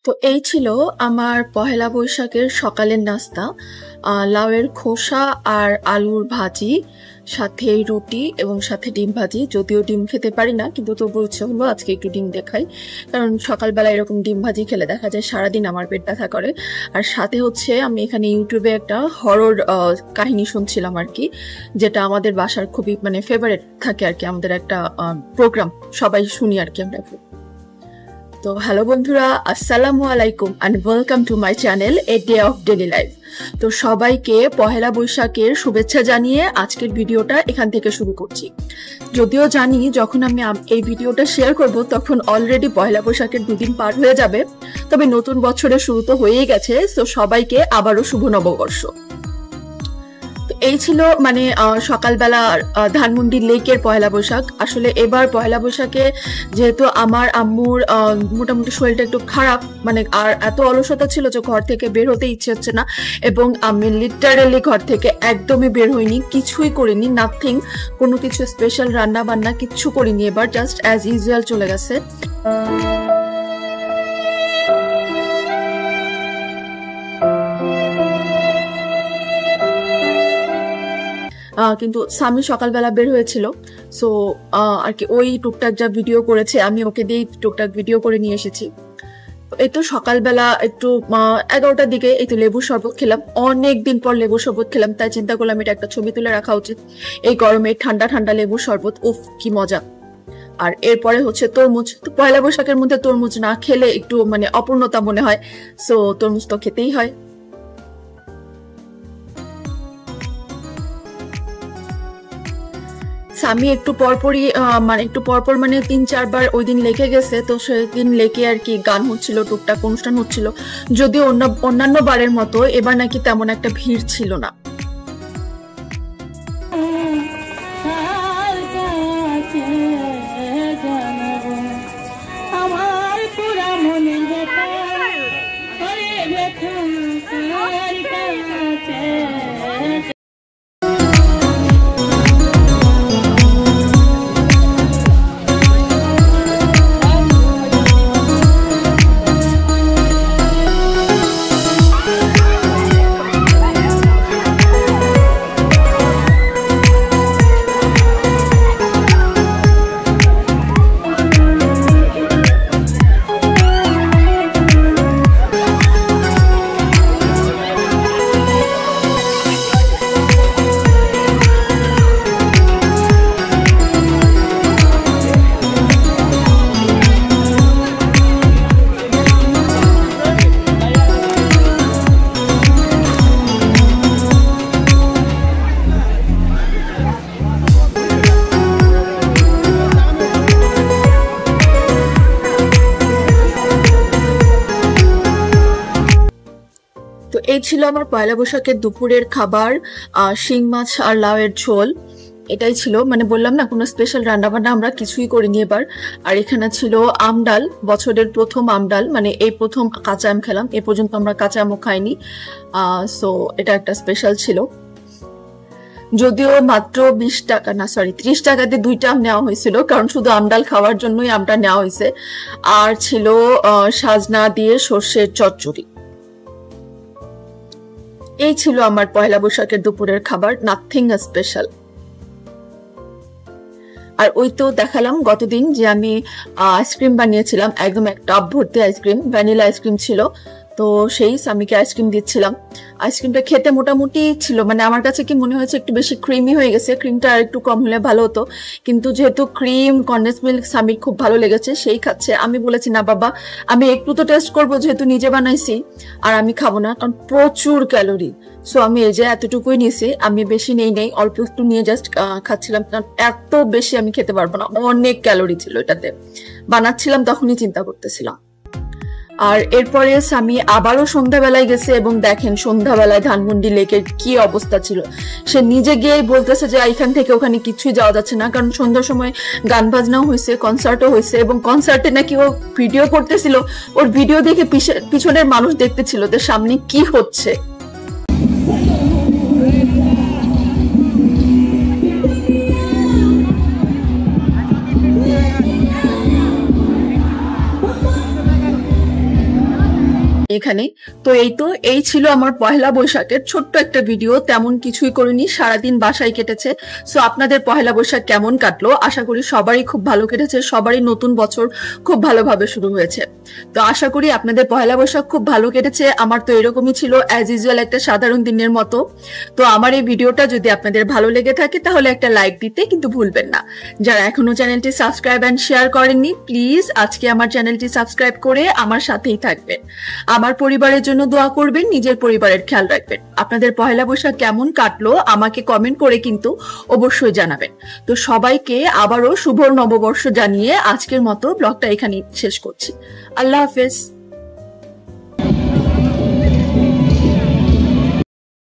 তো এই ছিল আমার পহেলা বৈশাখের সকালের নাস্তা। লাউয়ের খোসা আর আলুর ভাজি, সাথে রুটি এবং সাথে ডিম ভাজি। যদিও ডিম খেতে পারি না, কিন্তু তবু ইচ্ছে হলো আজকে একটু ডিম দেখাই, কারণ সকালবেলা এরকম ডিম ভাজি খেলে দেখা যায় সারাদিন আমার পেট ব্যথা করে। আর সাথে হচ্ছে আমি এখানে ইউটিউবে একটা হরর কাহিনী শুনছিলাম আর কি, যেটা আমাদের বাসার খুবই ফেভারিট থাকে আর কি, আমাদের একটা প্রোগ্রাম সবাই শুনি আর কি আমরা। তো হ্যালো বন্ধুরা, আসসালামু আলাইকুম and welcome to my channel a day of daily life. তো সবাইকে পহেলা বৈশাখের শুভেচ্ছা জানিয়ে আজকের ভিডিওটা এখান থেকে শুরু করছি। যদিও জানি যখন আমি এই ভিডিওটা শেয়ার করব তখন অলরেডি পহেলা বৈশাখের 2 দিন পার হয়ে যাবে, তবে নতুন বছরের শুরু তো হয়েই গেছে। তো সবাইকে আবারও শুভ নববর্ষ। এই ছিল সকালবেলা ধানমন্ডি লেকের পয়লা বৈশাখ। আসলে এবার পয়লা বৈশাখে যেহেতু আমার আম্মুর মোটামুটি শরীরটা একটু খারাপ, আর এত অলসতা ছিল যে ঘর থেকে বের হতে ইচ্ছে হচ্ছে না, এবং আমি লিটারালি ঘর থেকে একদমই বের হইনি, কিছুই করিনি, নাথিং, কোনো কিছু স্পেশাল রান্না বান্না কিচ্ছু করিনি। এবার জাস্ট অ্যাজ ইউজুয়াল চলে গেছে। কিন্তু স্বামী সকালবেলা বের হয়েছিল, সো আর কি ওই টুকটাক যা ভিডিও করেছে আমি ওকে দিয়ে টুকটাক ভিডিও করে নিয়ে এসেছি। এই তো সকালবেলা একটু 11টার দিকে এই তো লেবুর শরবত খেলাম। অনেক দিন পর লেবুর শরবত খেলাম, তাই চিন্তা করলাম এটা একটা ছবি তুলে রাখা উচিত। এই গরমে ঠান্ডা ঠান্ডা লেবুর শরবত, উফ কি মজা। আর এরপরে হচ্ছে তরমুজ। তো পয়লা বৈশাখের মধ্যে তরমুজ না খেলে একটু অপূর্ণতা মনে হয়, সো তরমুজ তো খেতেই হয়। আমি একটু পরপরই একটু পরপর 3-4 বার ওই দিন লেকে গেছে। তো সেদিন লেকে আর কি গান হচ্ছিল, টুকটাক অনুষ্ঠান হচ্ছিল, যদিও অন্যান্য বারের মতো এবার নাকি তেমন একটা ভিড় ছিল না। এই ছিল আমার পয়লা বৈশাখের দুপুরের খাবার, শিং মাছ আর লাউয়ের ঝোল। এটাই ছিল, বললাম না কোনো স্পেশাল রান্না বান্না আমরা কিছুই করিনি এবার। আর এখানে ছিল আম ডাল, বছরের প্রথম আম ডাল, এই প্রথম কাঁচা আম খেলাম, এ পর্যন্ত আমরা কাঁচা আমও খাইনি। সো এটা একটা স্পেশাল ছিল। যদিও মাত্র 20 টাকা না, সরি 30 টাকাতে 2টা আম নেওয়া হয়েছিল, কারণ শুধু আম ডাল খাওয়ার জন্যই আমটা নেওয়া হয়েছে। আর ছিল সাজনা দিয়ে সর্ষের চচ্চড়ি। এই ছিল আমার পয়লা বৈশাখের দুপুরের খাবার, নাথিং স্পেশাল। আর ওই তো দেখালাম গতদিন যে আমি আইসক্রিম বানিয়েছিলাম, একদম এক টব ভর্তি আইসক্রিম, ভ্যানিলা আইসক্রিম ছিল। তো সেই স্বামীকে আইসক্রিম দিচ্ছিলাম। আইসক্রিমটা খেতে মোটামুটি ছিল, আমার কাছে কি মনে হয়েছে একটু বেশি ক্রিমি হয়ে গেছে, ক্রিমটা আর একটু কম হলে ভালো হতো। কিন্তু যেহেতু ক্রিম কনডেন্স মিল্ক স্বামীর খুব ভালো লেগেছে, সেই খাচ্ছে। আমি বলেছি না বাবা, আমি একটু তো টেস্ট করবো, যেহেতু নিজে বানাইছি, আর আমি খাবো না, কারণ প্রচুর ক্যালোরি। সো আমি এই যে এতটুকুই নিয়েছি, আমি বেশি নেই, অল্প একটু নিয়ে জাস্ট খাচ্ছিলাম, কারণ এত বেশি আমি খেতে পারবো না, অনেক ক্যালোরি ছিল এটাতে। বানাচ্ছিলাম তখনই চিন্তা করতেছিলাম। আর এরপরে স্বামী আবারও সন্ধ্যাবেলায় গেছে, এবং দেখেন সন্ধ্যাবেলায় ধানমন্ডি লেকের কি অবস্থা ছিল। সে নিজে গিয়েই বলতেছে যে এখান থেকে ওখানে কিছুই যাওয়া যাচ্ছে না, কারণ সন্ধ্যার সময় গান বাজনাও হয়েছে, কনসার্টও হয়েছে, এবং কনসার্টে নাকি ও ভিডিও করতেছিল। ওর ভিডিও দেখে পিছনের মানুষ দেখতেছিল যে সামনে কি হচ্ছে। এখানে তো এই ছিল আমার পহেলা বৈশাখের ছোট্ট একটা ভিডিও। তেমন কিছুই করিনি, সারাদিন বাসায় কেটেছে। সো আপনাদের পহেলা বৈশাখ কেমন কাটলো? আশা করি সবারই খুব ভালো কেটেছে, সবারই নতুন বছর খুব ভালোভাবে শুরু হয়েছে। তো আশা করি আপনাদের পহেলা বৈশাখ খুব ভালো কেটেছে। আমার তো এরকমই ছিল, অ্যাজ ইউজুয়াল একটা সাধারণ দিনের মতো। তো আমার এই ভিডিওটা যদি আপনাদের ভালো লেগে থাকে তাহলে একটা লাইক দিতে কিন্তু ভুলবেন না। যারা এখনো চ্যানেলটি সাবস্ক্রাইব এন্ড শেয়ার করেননি, প্লিজ আজকে আমার চ্যানেলটি সাবস্ক্রাইব করে আমার সাথেই থাকবেন। আমার পরিবারের জন্য দোয়া করবেন, নিজের পরিবারের খেয়াল রাখবেন। আপনাদের পহেলা বৈশাখ কেমন কাটলো আমাকে কমেন্ট করে কিন্তু অবশ্যই জানাবেন। তো সবাইকে আবারও শুভ নববর্ষ জানিয়ে আজকের মতো ব্লগটা এখানেই শেষ করছি। আল্লাহ হাফেজ।